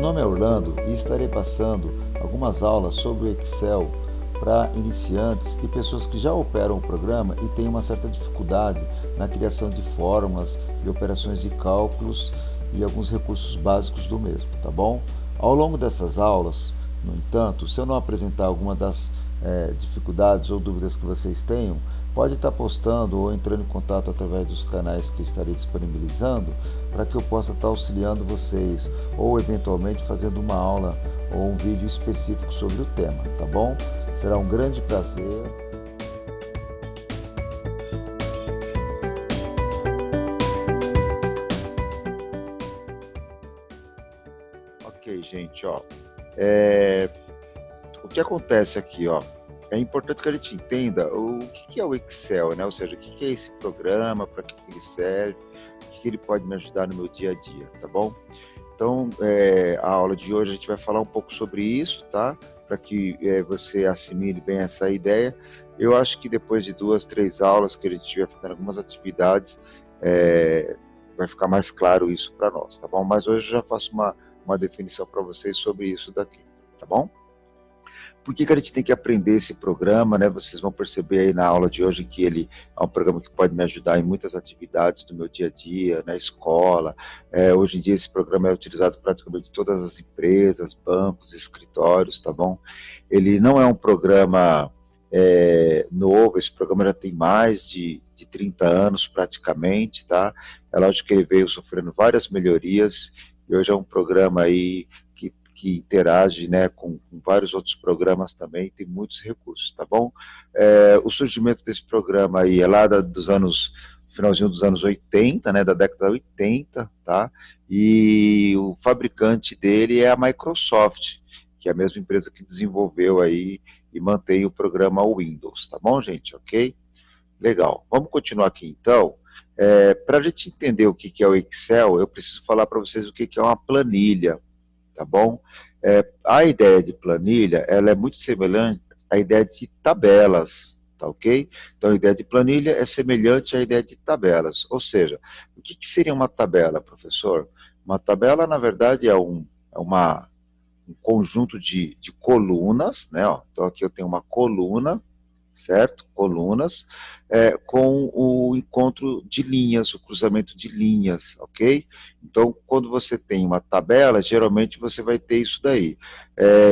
nome é Orlando e estarei passando algumas aulas sobre o Excel para iniciantes e pessoas que já operam o programa e têm uma certa dificuldade na criação de fórmulas e operações de cálculos e alguns recursos básicos do mesmo, tá bom? Ao longo dessas aulas, no entanto, se eu não apresentar alguma das dificuldades ou dúvidas que vocês tenham, pode estar postando ou entrando em contato através dos canais que estarei disponibilizando para que eu possa estar auxiliando vocês ou eventualmente fazendo uma aula ou um vídeo específico sobre o tema, tá bom? Será um grande prazer. Ok, gente, ó, o que acontece aqui, ó, é importante que a gente entenda o que é o Excel, né? Ou seja, o que é esse programa, para que ele serve, o que ele pode me ajudar no meu dia a dia, tá bom? Então, a aula de hoje a gente vai falar um pouco sobre isso, tá? Para que você assimile bem essa ideia. Eu acho que depois de 2, 3 aulas que a gente estiver fazendo algumas atividades, vai ficar mais claro isso para nós, tá bom? Mas hoje eu já faço uma definição para vocês sobre isso daqui, tá bom? Por que a gente tem que aprender esse programa, né? Vocês vão perceber aí na aula de hoje que ele é um programa que pode me ajudar em muitas atividades do meu dia a dia, na escola. Hoje em dia esse programa é utilizado praticamente em todas as empresas, bancos, escritórios, tá bom? Ele não é um programa novo, esse programa já tem mais de 30 anos praticamente, tá? É lógico que ele veio sofrendo várias melhorias e hoje é um programa aí que interage, né, com vários outros programas também, tem muitos recursos, tá bom? O surgimento desse programa aí é lá dos anos, finalzinho dos anos 80, né, da década de 80, tá? E o fabricante dele é a Microsoft, que é a mesma empresa que desenvolveu aí e mantém o programa Windows, tá bom, gente? Ok? Legal. Vamos continuar aqui, então. Para a gente entender o que é o Excel, eu preciso falar para vocês o que é uma planilha, tá bom? A ideia de planilha, ela é muito semelhante à ideia de tabelas, tá ok? Então, a ideia de planilha é semelhante à ideia de tabelas, ou seja, o que seria uma tabela, professor? Uma tabela, na verdade, um conjunto de colunas, né? Ó. Então, aqui eu tenho uma coluna, certo? Colunas, com o encontro de linhas, o cruzamento de linhas, ok? Então, quando você tem uma tabela, geralmente você vai ter isso daí.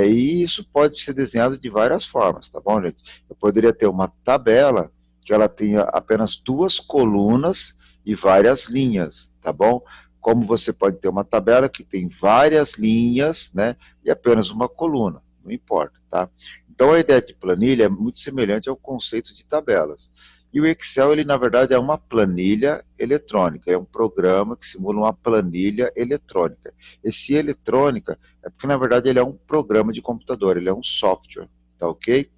E isso pode ser desenhado de várias formas, tá bom, gente? Eu poderia ter uma tabela que ela tenha apenas 2 colunas e várias linhas, tá bom? Como você pode ter uma tabela que tem várias linhas, né, e apenas uma coluna, não importa, tá? Então, a ideia de planilha é muito semelhante ao conceito de tabelas. E o Excel, ele na verdade é uma planilha eletrônica, é um programa que simula uma planilha eletrônica. Esse eletrônica é porque na verdade ele é um programa de computador, ele é um software, tá ok?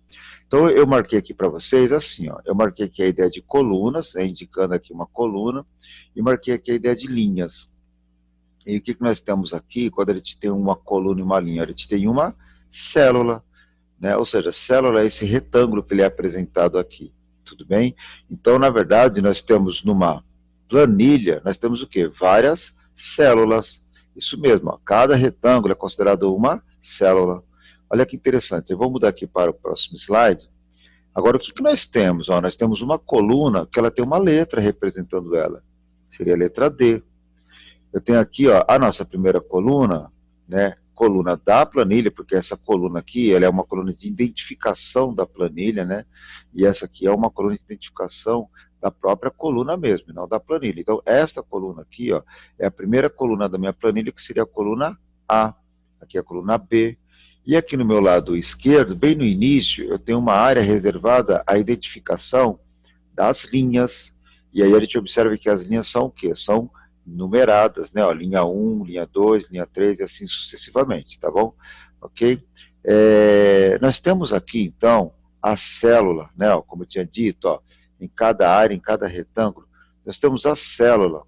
Então, eu marquei aqui para vocês assim, ó, eu marquei aqui a ideia de colunas, indicando aqui uma coluna, e marquei aqui a ideia de linhas. E o que nós temos aqui, quando a gente tem uma coluna e uma linha? A gente tem uma célula, né? Ou seja, célula é esse retângulo que ele é apresentado aqui, tudo bem? Então, na verdade, nós temos numa planilha, nós temos o quê? Várias células. Isso mesmo, ó, cada retângulo é considerado uma célula. Olha que interessante, eu vou mudar aqui para o próximo slide. Agora, o que nós temos? Ó, nós temos uma coluna que ela tem uma letra representando ela, seria a letra D. Eu tenho aqui, ó, a nossa primeira coluna, né, coluna da planilha, porque essa coluna aqui, ela é uma coluna de identificação da planilha, né, e essa aqui é uma coluna de identificação da própria coluna mesmo, não da planilha. Então, esta coluna aqui, ó, é a primeira coluna da minha planilha, que seria a coluna A, aqui é a coluna B, e aqui no meu lado esquerdo, bem no início, eu tenho uma área reservada à identificação das linhas, e aí a gente observa que as linhas são o quê? São numeradas, né? Ó, linha 1, linha 2, linha 3 e assim sucessivamente, tá bom? Ok? Nós temos aqui, então, a célula, né? Ó, como eu tinha dito, ó, em cada área, em cada retângulo, nós temos a célula.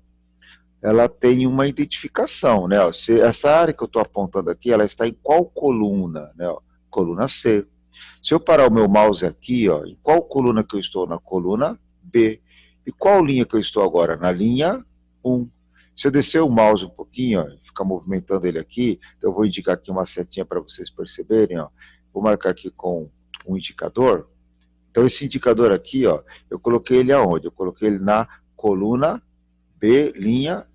Ela tem uma identificação, né? Ó, essa área que eu estou apontando aqui, ela está em qual coluna, né? Ó, coluna C. Se eu parar o meu mouse aqui, ó, em qual coluna que eu estou? Na coluna B. E qual linha que eu estou agora? Na linha 1. Se eu descer o mouse um pouquinho, ó, ficar movimentando ele aqui, então eu vou indicar aqui uma setinha para vocês perceberem, ó. Vou marcar aqui com um indicador. Então esse indicador aqui, ó, eu coloquei ele aonde? Eu coloquei ele na coluna B, linha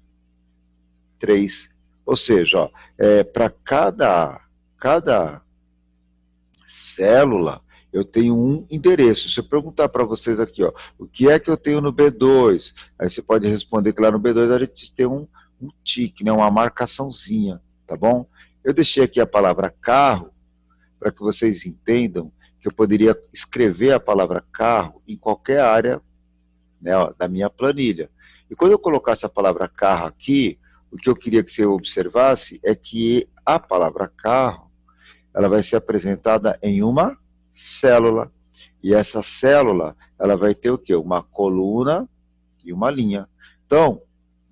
3. Ou seja, ó, para cada célula, eu tenho um endereço. Se eu perguntar para vocês aqui, ó, o que é que eu tenho no B2? Aí você pode responder que lá no B2 a gente tem um tique, né, uma marcaçãozinha, tá bom? Eu deixei aqui a palavra carro, para que vocês entendam que eu poderia escrever a palavra carro em qualquer área, né, ó, da minha planilha. E quando eu colocasse a palavra carro aqui, o que eu queria que você observasse é que a palavra carro, ela vai ser apresentada em uma célula. E essa célula, ela vai ter o quê? Uma coluna e uma linha. Então,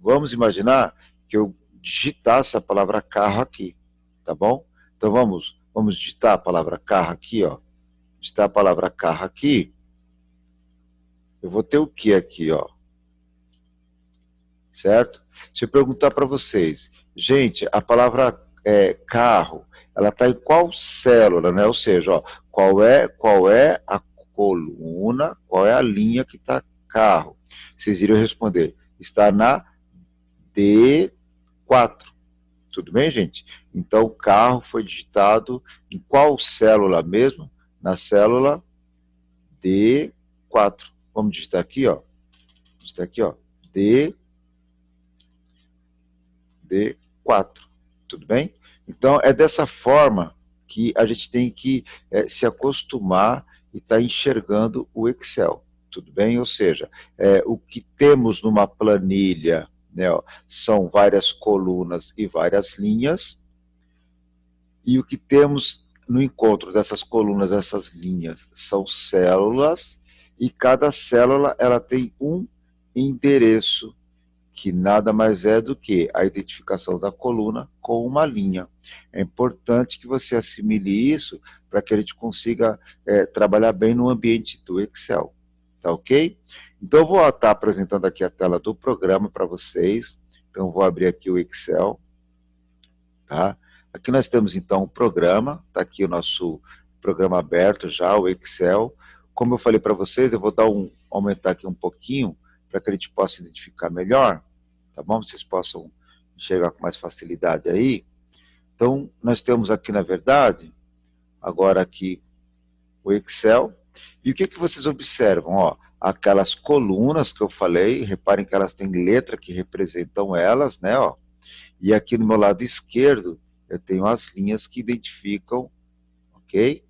vamos imaginar que eu digitasse a palavra carro aqui, tá bom? Então, vamos digitar a palavra carro aqui, ó. Digitar a palavra carro aqui. Eu vou ter o que aqui, ó? Certo? Se eu perguntar para vocês, gente, a palavra carro, ela está em qual célula, né? Ou seja, ó, qual é a coluna, qual é a linha que está carro? Vocês iriam responder, está na D4. Tudo bem, gente? Então, o carro foi digitado em qual célula mesmo? Na célula D4. Vamos digitar aqui, ó. Digitar aqui, ó. D4. Tudo bem? Então, é dessa forma que a gente tem que se acostumar e estar enxergando o Excel. Tudo bem? Ou seja, o que temos numa planilha, né, ó, são várias colunas e várias linhas, e o que temos no encontro dessas colunas, essas linhas, são células, e cada célula ela tem um endereço, que nada mais é do que a identificação da coluna com uma linha. É importante que você assimile isso para que a gente consiga trabalhar bem no ambiente do Excel. Tá ok? Então, eu vou estar apresentando aqui a tela do programa para vocês. Então, eu vou abrir aqui o Excel. Tá? Aqui nós temos, então, o programa. Está aqui o nosso programa aberto já, o Excel. Como eu falei para vocês, eu vou aumentar aqui um pouquinho para que a gente possa identificar melhor, tá bom? Vocês possam enxergar com mais facilidade aí. Então, nós temos aqui, na verdade, agora aqui o Excel. E o que vocês observam? Ó, aquelas colunas que eu falei, reparem que elas têm letra que representam elas, né? Ó. E aqui no meu lado esquerdo, eu tenho as linhas que identificam, ok?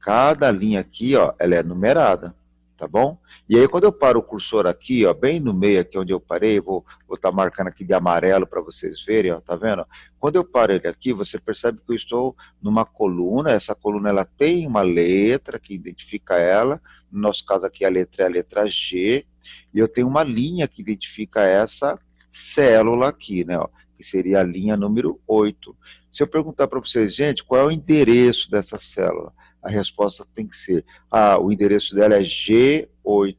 Cada linha aqui, ó, ela é numerada, tá bom? E aí, quando eu paro o cursor aqui, ó, bem no meio aqui onde eu parei, vou estar marcando aqui de amarelo para vocês verem, ó, tá vendo? Quando eu paro ele aqui, você percebe que eu estou numa coluna, essa coluna ela tem uma letra que identifica ela, no nosso caso aqui a letra é a letra G, e eu tenho uma linha que identifica essa célula aqui, né, ó, que seria a linha número 8. Se eu perguntar para vocês, gente, qual é o endereço dessa célula? A resposta tem que ser, o endereço dela é G8,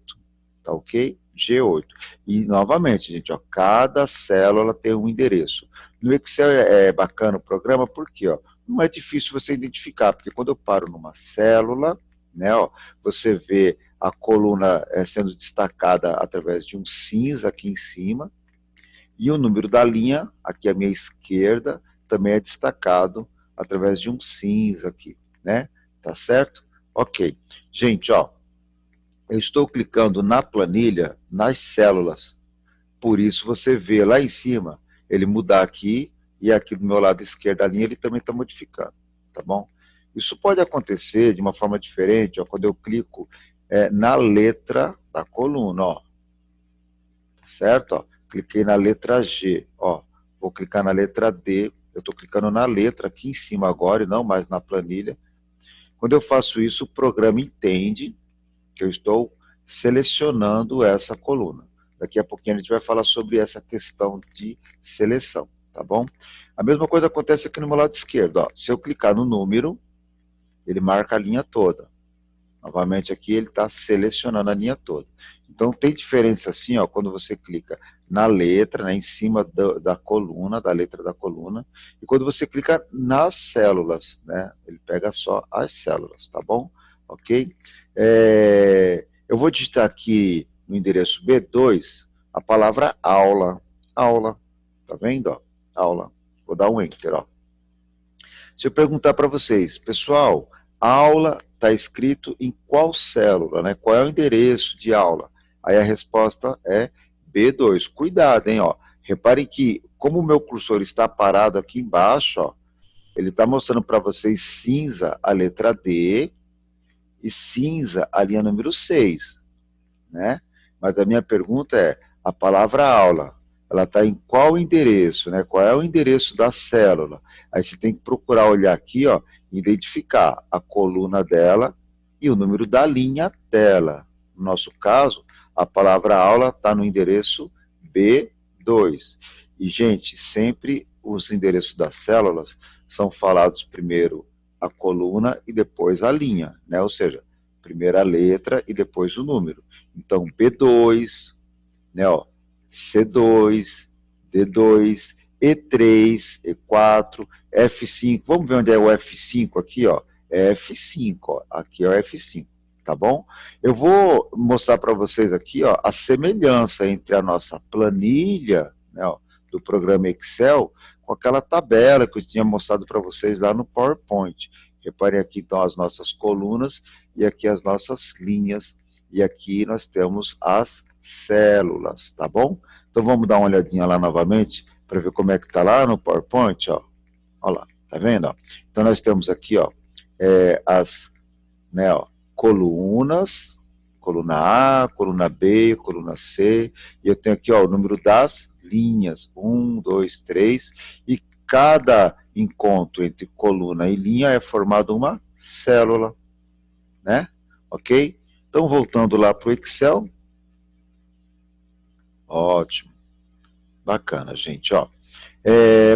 tá ok? G8. E, novamente, gente, ó, cada célula tem um endereço. No Excel é bacana o programa, porque ó, não é difícil você identificar, porque quando eu paro numa célula, né, ó, você vê a coluna sendo destacada através de um cinza aqui em cima, e o número da linha, aqui à minha esquerda, também é destacado através de um cinza aqui, né? Tá certo? Ok. Gente, ó, eu estou clicando na planilha, nas células. Por isso você vê lá em cima, ele mudar aqui, e aqui do meu lado esquerdo a linha, ele também está modificando, tá bom? Isso pode acontecer de uma forma diferente, ó, quando eu clico na letra da coluna, ó. Tá certo? Ó, cliquei na letra G, ó. Vou clicar na letra D, eu estou clicando na letra aqui em cima agora, e não mais na planilha. Quando eu faço isso, o programa entende que eu estou selecionando essa coluna. Daqui a pouquinho a gente vai falar sobre essa questão de seleção, tá bom? A mesma coisa acontece aqui no meu lado esquerdo, ó. Se eu clicar no número, ele marca a linha toda. Novamente aqui ele está selecionando a linha toda. Então, tem diferença assim, ó, quando você clica na letra, né, em cima da coluna, da letra da coluna, e quando você clica nas células, né, ele pega só as células, tá bom? Ok? Eu vou digitar aqui no endereço B2 a palavra aula, aula, tá vendo, ó? Aula. Vou dar um enter, ó. Se eu perguntar para vocês, pessoal, aula está escrito em qual célula, né? Qual é o endereço de aula? Aí a resposta é B2. Cuidado, hein, ó. Reparem que, como o meu cursor está parado aqui embaixo, ó, ele está mostrando para vocês cinza a letra D e cinza a linha número 6, né? Mas a minha pergunta é, a palavra aula, ela está em qual endereço, né? Qual é o endereço da célula? Aí você tem que procurar olhar aqui, ó, identificar a coluna dela e o número da linha dela. No nosso caso, a palavra aula está no endereço B2. E, gente, sempre os endereços das células são falados primeiro a coluna e depois a linha, né? Ou seja, primeiro a letra e depois o número. Então, B2, né, ó, C2, D2, E3, E4, F5. Vamos ver onde é o F5 aqui, ó. É F5, ó. Aqui é o F5, tá bom? Eu vou mostrar para vocês aqui, ó, a semelhança entre a nossa planilha, né, ó, do programa Excel com aquela tabela que eu tinha mostrado para vocês lá no PowerPoint. Reparem aqui, então, as nossas colunas e aqui as nossas linhas. E aqui nós temos as células, tá bom? Então vamos dar uma olhadinha lá novamente para ver como é que tá lá no PowerPoint, ó. Olha lá, tá vendo? Ó? Então nós temos aqui, ó, as, né, ó, colunas, coluna A, coluna B, coluna C, e eu tenho aqui, ó, o número das linhas, 1, 2, 3, e cada encontro entre coluna e linha é formado uma célula, né? Ok? Então, voltando lá para o Excel. Ótimo. Bacana, gente. Ó,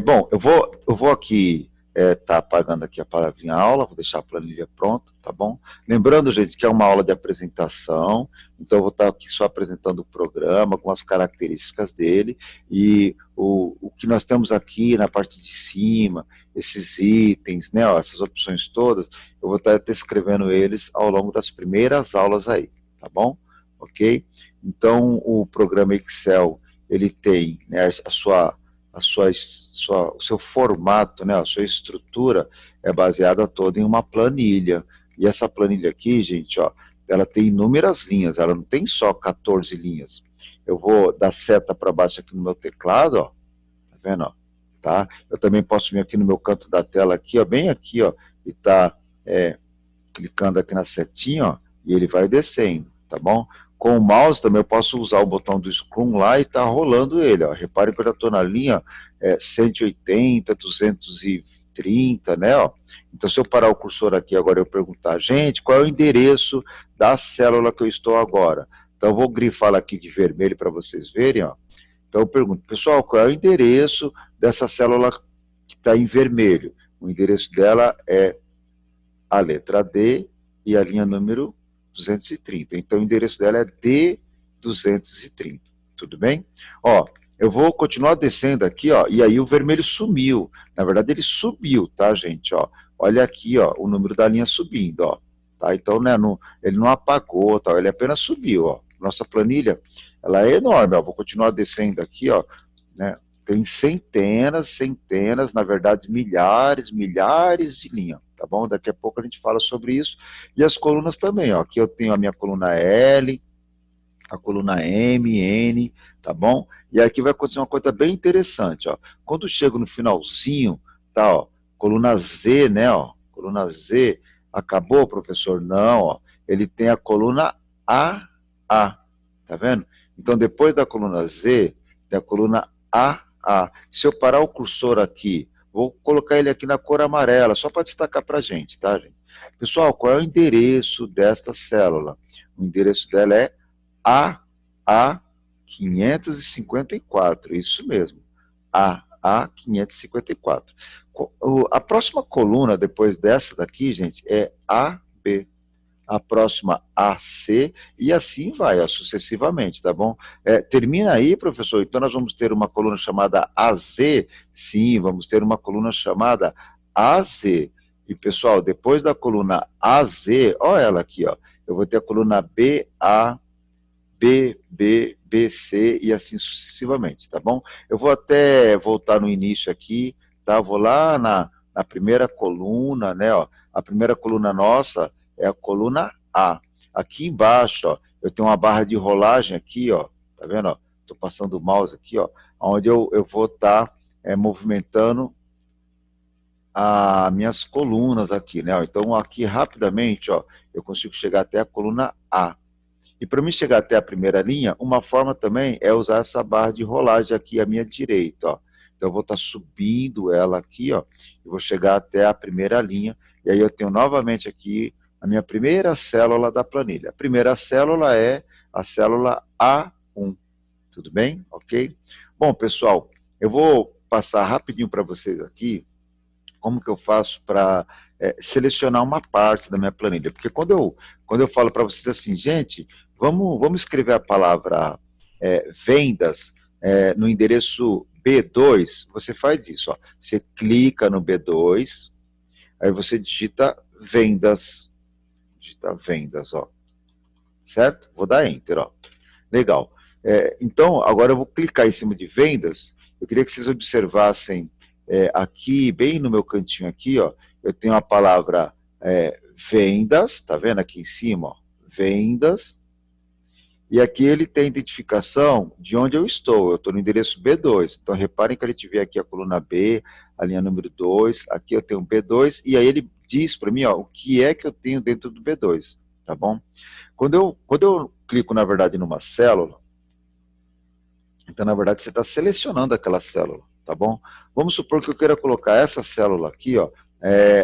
bom, eu vou aqui tá apagando aqui a palavrinha aula, vou deixar a planilha pronta, tá bom? Lembrando, gente, que é uma aula de apresentação, então eu vou estar aqui só apresentando o programa, algumas características dele, e o que nós temos aqui na parte de cima, esses itens, né, ó, essas opções todas, eu vou estar descrevendo eles ao longo das primeiras aulas aí, tá bom? Ok? Então, o programa Excel, ele tem, né, o seu formato, né, a sua estrutura é baseada toda em uma planilha. E essa planilha aqui, gente, ó, ela tem inúmeras linhas, ela não tem só 14 linhas. Eu vou dar seta para baixo aqui no meu teclado, ó, tá vendo, ó, tá? Eu também posso vir aqui no meu canto da tela aqui, ó, bem aqui, ó, e tá clicando aqui na setinha, ó, e ele vai descendo, tá bom? Com o mouse também eu posso usar o botão do Scroll lá e tá rolando ele, ó. Reparem que eu já estou na linha 180, 230, né, ó. Então, se eu parar o cursor aqui agora e eu perguntar, gente, qual é o endereço da célula que eu estou agora? Então, eu vou grifar aqui de vermelho para vocês verem, ó. Então, eu pergunto, pessoal, qual é o endereço dessa célula que está em vermelho? O endereço dela é a letra D e a linha número 230. Então, o endereço dela é D230. Tudo bem? Ó, eu vou continuar descendo aqui, ó, e aí o vermelho sumiu. Na verdade, ele subiu, tá, gente? Ó, olha aqui, ó, o número da linha subindo, ó. Tá? Então, né, ele não apagou, tá? Ele apenas subiu, ó. Nossa planilha, ela é enorme, ó. Vou continuar descendo aqui, ó, né? Tem centenas, centenas, na verdade, milhares, milhares de linhas, tá bom? Daqui a pouco a gente fala sobre isso. E as colunas também, ó. Aqui eu tenho a minha coluna L, a coluna M, N, tá bom? E aqui vai acontecer uma coisa bem interessante, ó. Quando eu chego no finalzinho, tá, ó, coluna Z, né, ó, coluna Z, acabou, professor? Não, ó, ele tem a coluna A, tá vendo? Então, depois da coluna Z, tem a coluna A. Se eu parar o cursor aqui, vou colocar ele aqui na cor amarela, só para destacar para a gente, tá, gente? Pessoal, qual é o endereço desta célula? O endereço dela é AA554, isso mesmo, AA554. A próxima coluna, depois dessa daqui, gente, é AB. a próxima AC, e assim vai, ó, sucessivamente, tá bom? Termina aí, professor, então nós vamos ter uma coluna chamada AZ, sim, vamos ter uma coluna chamada AZ, e pessoal, depois da coluna AZ, ó ela aqui, ó, eu vou ter a coluna BA, B, B, B, C e assim sucessivamente, tá bom? Eu vou até voltar no início aqui, tá? Vou lá na primeira coluna, né, ó, a primeira coluna nossa é a coluna A. Aqui embaixo, ó, eu tenho uma barra de rolagem aqui, ó, tá vendo, ó? Tô passando o mouse aqui, ó, onde eu vou estar movimentando as minhas colunas aqui, né? Então, aqui rapidamente, ó, eu consigo chegar até a coluna A. E para mim chegar até a primeira linha, uma forma também é usar essa barra de rolagem aqui à minha direita, ó. Então eu vou estar subindo ela aqui, ó, e vou chegar até a primeira linha, e aí eu tenho novamente aqui a minha primeira célula da planilha. A primeira célula é a célula A1, tudo bem? Ok? Bom, pessoal, eu vou passar rapidinho para vocês aqui como que eu faço para selecionar uma parte da minha planilha. Porque quando eu falo para vocês assim, gente, vamos escrever a palavra vendas no endereço B2, você faz isso, ó. Você clica no B2, aí você digita vendas, ó. Certo? Vou dar Enter, ó. Legal. Então, agora eu vou clicar em cima de vendas. Eu queria que vocês observassem aqui, bem no meu cantinho aqui, ó, eu tenho a palavra vendas, tá vendo aqui em cima, ó, vendas, e aqui ele tem a identificação de onde eu estou no endereço B2, então reparem que ele tiver aqui a coluna B, a linha número 2, aqui eu tenho B2, e aí ele diz para mim, ó, o que é que eu tenho dentro do B2, tá bom? Quando eu clico, na verdade, numa célula, então, na verdade, você está selecionando aquela célula, tá bom? Vamos supor que eu queira colocar essa célula aqui, ó,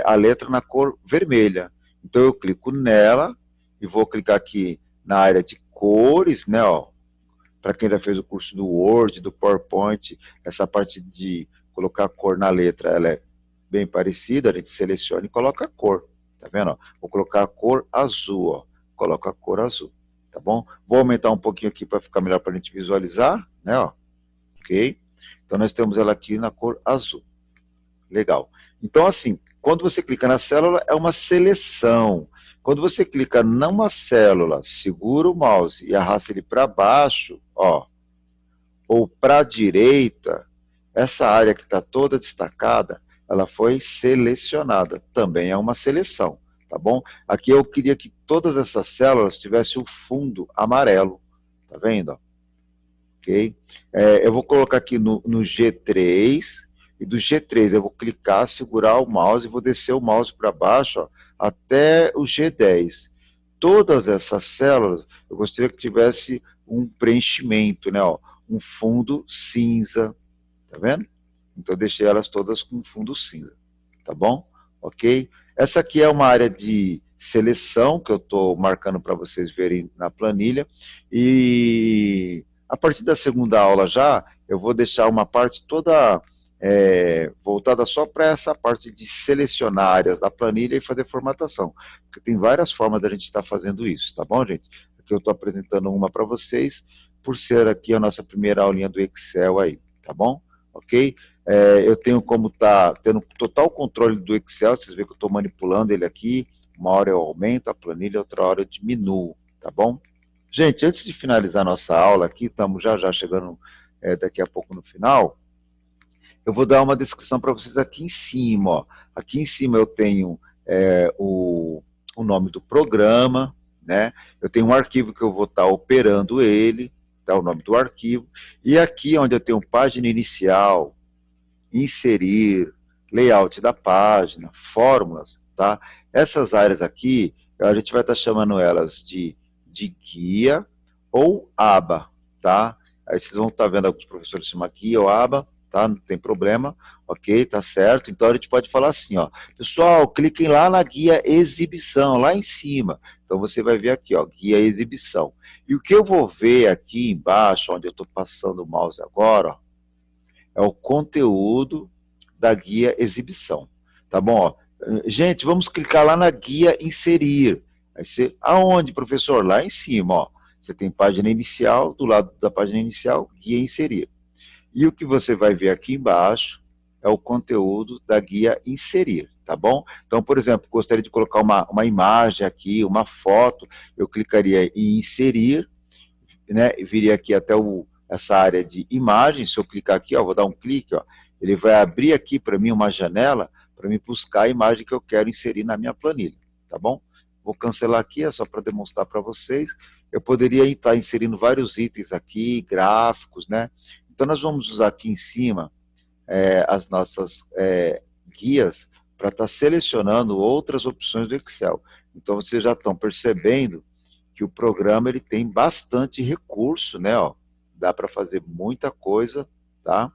a letra na cor vermelha. Então, eu clico nela e vou clicar aqui na área de cores, né, ó. Para quem já fez o curso do Word, do PowerPoint, essa parte de colocar cor na letra, ela é bem parecida, a gente seleciona e coloca a cor, tá vendo? Ó? Vou colocar a cor azul, ó. Coloca a cor azul, tá bom? Vou aumentar um pouquinho aqui para ficar melhor para a gente visualizar, né, ó. Ok? Então, nós temos ela aqui na cor azul. Legal. Então, assim, quando você clica na célula, é uma seleção. Quando você clica numa célula, segura o mouse e arrasta ele para baixo, ó, ou para a direita, essa área que está toda destacada, ela foi selecionada. Também é uma seleção, tá bom? Aqui eu queria que todas essas células tivessem o fundo amarelo, tá vendo? Ok? Eu vou colocar aqui no G3, e do G3 eu vou clicar, segurar o mouse e vou descer o mouse para baixo, ó, até o G10. Todas essas células, eu gostaria que tivesse um preenchimento, né, ó, um fundo cinza, tá vendo? Então eu deixei elas todas com fundo cinza, tá bom? Ok? Essa aqui é uma área de seleção que eu estou marcando para vocês verem na planilha, e a partir da segunda aula já, eu vou deixar uma parte toda voltada só para essa parte de selecionar áreas da planilha e fazer formatação, porque tem várias formas da gente estar fazendo isso, tá bom, gente? Aqui eu estou apresentando uma para vocês, por ser aqui a nossa primeira aulinha do Excel aí, tá bom? Ok? Eu tenho como estar tendo total controle do Excel, vocês veem que eu estou manipulando ele aqui, uma hora eu aumento a planilha, outra hora eu diminuo, tá bom? Gente, antes de finalizar nossa aula aqui, estamos já chegando daqui a pouco no final, eu vou dar uma descrição para vocês aqui em cima, ó. Aqui em cima eu tenho o nome do programa, né? Eu tenho um arquivo que eu vou estar operando ele, tá? O nome do arquivo, e aqui onde eu tenho página inicial, inserir, layout da página, fórmulas, tá? Essas áreas aqui, a gente vai estar chamando elas de guia ou aba, tá? Aí vocês vão estar vendo alguns professores chamam guia ou aba, tá? Não tem problema, ok? Tá certo? Então a gente pode falar assim, ó, pessoal, cliquem lá na guia exibição, lá em cima. Então você vai ver aqui, ó, guia exibição. E o que eu vou ver aqui embaixo, onde eu estou passando o mouse agora, ó, é o conteúdo da guia exibição, tá bom? Ó, gente, vamos clicar lá na guia inserir. Aí você, aonde, professor? Lá em cima, ó. Você tem página inicial, do lado da página inicial, guia inserir. E o que você vai ver aqui embaixo é o conteúdo da guia inserir, tá bom? Então, por exemplo, gostaria de colocar uma imagem aqui, uma foto, eu clicaria em inserir, né, viria aqui até essa área de imagens. Se eu clicar aqui, ó, vou dar um clique, ó, ele vai abrir aqui para mim uma janela para me buscar a imagem que eu quero inserir na minha planilha, tá bom? Vou cancelar aqui, é só para demonstrar para vocês. Eu poderia estar inserindo vários itens aqui, gráficos, né? Então, nós vamos usar aqui em cima as nossas guias para estar selecionando outras opções do Excel. Então, vocês já estão percebendo que o programa ele tem bastante recurso, né? Ó, dá para fazer muita coisa, tá?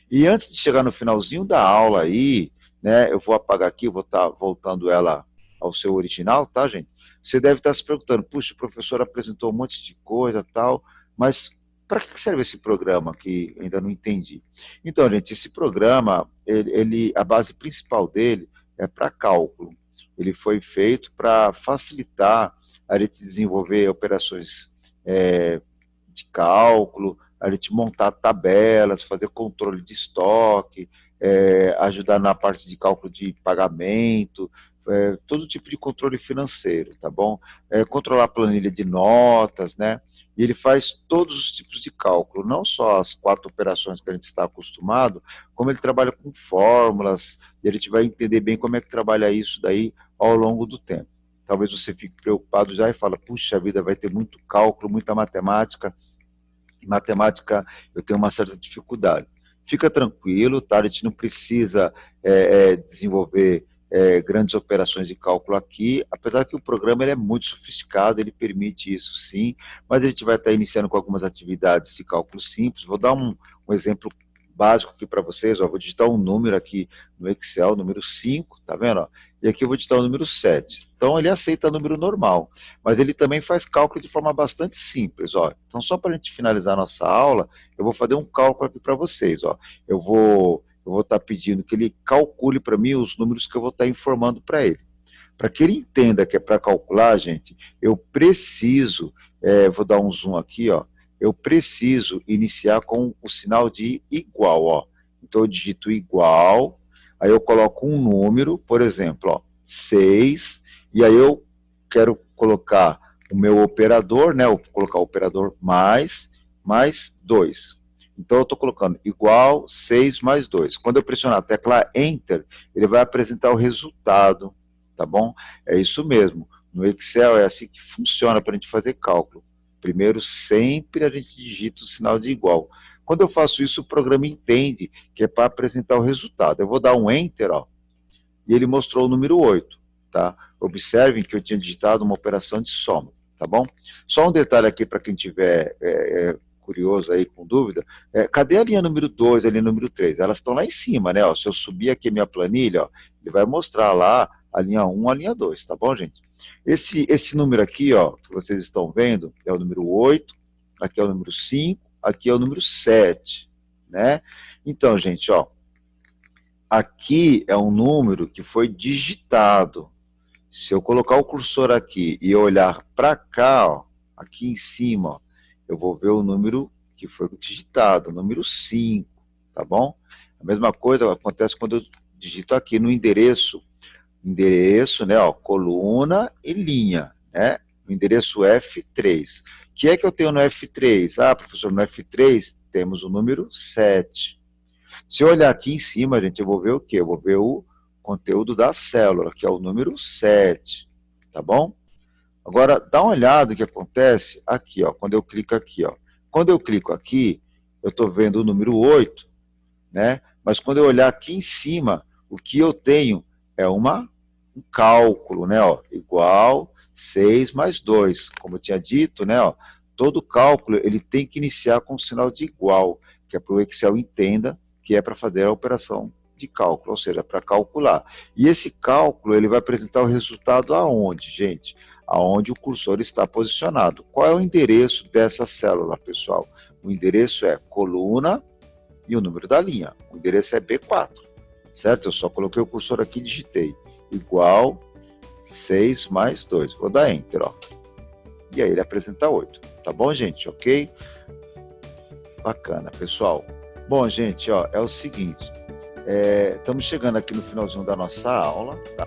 E antes de chegar no finalzinho da aula aí, né? Eu vou apagar aqui, eu vou estar voltando ela ao seu original, tá, gente? Você deve estar se perguntando, puxa, o professor apresentou um monte de coisa, tal, mas para que serve esse programa que ainda não entendi? Então, gente, esse programa, a base principal dele é para cálculo. Ele foi feito para facilitar a gente desenvolver operações de cálculo, a gente montar tabelas, fazer controle de estoque, ajudar na parte de cálculo de pagamento, todo tipo de controle financeiro, tá bom? Controlar a planilha de notas, né? E ele faz todos os tipos de cálculo, não só as 4 operações que a gente está acostumado, como ele trabalha com fórmulas, e a gente vai entender bem como é que trabalha isso daí ao longo do tempo. Talvez você fique preocupado já e fala, puxa vida, vai ter muito cálculo, muita matemática. Em matemática eu tenho uma certa dificuldade. Fica tranquilo, tá? A gente não precisa desenvolver grandes operações de cálculo aqui, apesar que o programa ele é muito sofisticado, ele permite isso sim, mas a gente vai estar iniciando com algumas atividades de cálculo simples. Vou dar um exemplo básico aqui para vocês, ó. Vou digitar um número aqui no Excel, número 5, tá vendo? Ó? E aqui eu vou digitar o número 7. Então ele aceita número normal, mas ele também faz cálculo de forma bastante simples, ó. Então só para a gente finalizar a nossa aula, eu vou fazer um cálculo aqui para vocês, ó. Eu vou estar pedindo que ele calcule para mim os números que eu vou estar informando para ele. Para que ele entenda que é para calcular, gente, eu preciso, vou dar um zoom aqui, ó, eu preciso iniciar com o sinal de igual, ó. Então eu digito igual, aí eu coloco um número, por exemplo, ó, 6, e aí eu quero colocar o meu operador, né, eu vou colocar o operador mais 2. Então eu estou colocando igual 6 mais 2. Quando eu pressionar a tecla Enter, ele vai apresentar o resultado, tá bom? É isso mesmo. No Excel é assim que funciona para a gente fazer cálculo. Primeiro, sempre a gente digita o sinal de igual. Quando eu faço isso, o programa entende que é para apresentar o resultado. Eu vou dar um Enter, ó, e ele mostrou o número 8, tá? Observem que eu tinha digitado uma operação de soma, tá bom? Só um detalhe aqui para quem tiver curioso aí, com dúvida, cadê a linha número 2 e a linha número 3? Elas estão lá em cima, né? Ó, se eu subir aqui a minha planilha, ó, ele vai mostrar lá a linha 1, a linha 2, tá bom, gente? Esse número aqui, ó, que vocês estão vendo, é o número 8, aqui é o número 5, aqui é o número 7, né? Então, gente, ó, aqui é um número que foi digitado. Se eu colocar o cursor aqui e olhar para cá, ó, aqui em cima, ó, eu vou ver o número que foi digitado, o número 5, tá bom? A mesma coisa acontece quando eu digito aqui no endereço, né, ó, coluna e linha, né? No endereço F3. O que é que eu tenho no F3? Ah, professor, no F3 temos o número 7. Se eu olhar aqui em cima, gente, eu vou ver o quê? Eu vou ver o conteúdo da célula, que é o número 7, tá bom? Agora, dá uma olhada no que acontece aqui, ó, quando eu clico aqui, ó. Quando eu clico aqui, eu estou vendo o número 8, né? Mas quando eu olhar aqui em cima, o que eu tenho é um cálculo, né? Ó, igual 6 mais 2. Como eu tinha dito, né? Ó, todo cálculo ele tem que iniciar com o sinal de igual, que é para o Excel entenda que é para fazer a operação de cálculo, ou seja, para calcular. E esse cálculo ele vai apresentar o resultado aonde, gente? Aonde o cursor está posicionado. Qual é o endereço dessa célula, pessoal? O endereço é coluna e o número da linha. O endereço é B4, certo? Eu só coloquei o cursor aqui e digitei igual 6 mais 2. Vou dar Enter, ó. E aí ele apresenta 8. Tá bom, gente? Ok? Bacana, pessoal. Bom, gente, ó, é o seguinte. Estamos chegando aqui no finalzinho da nossa aula, tá?